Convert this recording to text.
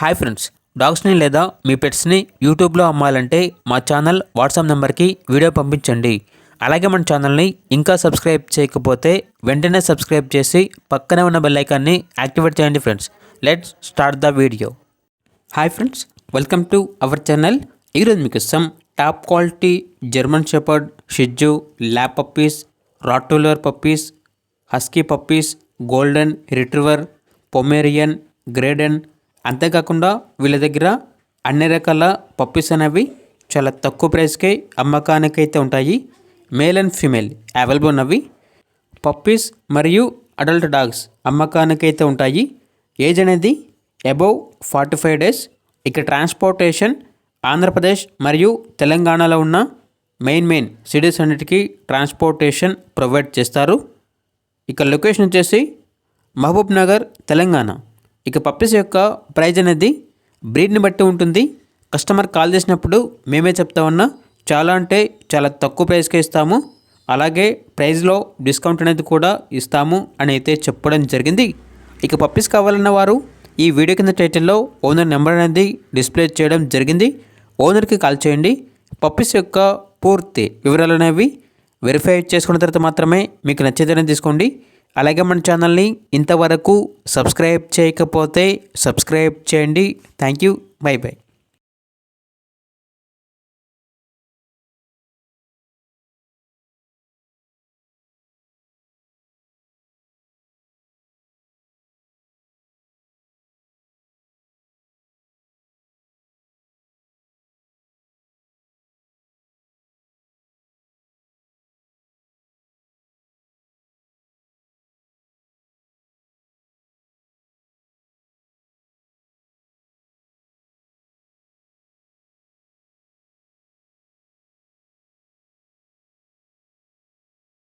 Hi friends, డాగ్స్ని లేదా మీ పెట్స్ని యూట్యూబ్లో అమ్మాలంటే మా ఛానల్ వాట్సాప్ నెంబర్కి వీడియో పంపించండి. అలాగే మన ఛానల్ని ఇంకా సబ్స్క్రైబ్ చేయకపోతే వెంటనే సబ్స్క్రైబ్ చేసి పక్కనే ఉన్న బెల్ ఐకాన్ని యాక్టివేట్ చేయండి friends. Let's start the video. Hi friends, welcome to our channel. ఈరోజు మీకు some top quality German shepherd, shih tzu, lab puppies, rottweiler puppies, husky puppies, golden retriever, Pomeranian, గ్రేడెన్, అంతేకాకుండా వీళ్ళ దగ్గర అన్ని రకాల పప్పీస్ అనేవి చాలా తక్కువ ప్రైస్కే అమ్మకానికి అయితే ఉంటాయి. మేల్ అండ్ ఫీమేల్ అవైలబుల్ ఉన్నవి. పప్పీస్ మరియు అడల్ట్ డాగ్స్ అమ్మకానికి అయితే ఉంటాయి. ఏజ్ అనేది అబౌవ్ 45 days. ఇక ట్రాన్స్పోర్టేషన్ ఆంధ్రప్రదేశ్ మరియు తెలంగాణలో ఉన్న మెయిన్ సిటీస్ అన్నిటికీ ట్రాన్స్పోర్టేషన్ ప్రొవైడ్ చేస్తారు. ఇక లొకేషన్ వచ్చేసి మహబూబ్ నగర్, తెలంగాణ. ఇక పప్పీస్ యొక్క ప్రైజ్ అనేది బ్రీడ్ని బట్టి ఉంటుంది. కస్టమర్ కాల్ చేసినప్పుడు మేమే చెప్తా ఉన్నా, చాలా అంటే చాలా తక్కువ ప్రైస్కే ఇస్తాము, అలాగే ప్రైస్లో డిస్కౌంట్ అనేది కూడా ఇస్తాము అని అయితే చెప్పడం జరిగింది. ఇక పప్పీస్ కావాలన్న వారు ఈ వీడియో కింద టైటిల్లో ఓనర్ నెంబర్ అనేది డిస్ప్లే చేయడం జరిగింది. ఓనర్కి కాల్ చేయండి. పప్పీస్ యొక్క పూర్తి వివరాలు అనేవి వెరిఫై చేసుకున్న తర్వాత మాత్రమే మీకు నచ్చేదని తీసుకోండి. అలాగే మన ఛానల్ని ఇంతవరకు సబ్స్క్రైబ్ చేయకపోతే సబ్స్క్రైబ్ చేయండి. Thank you. By by.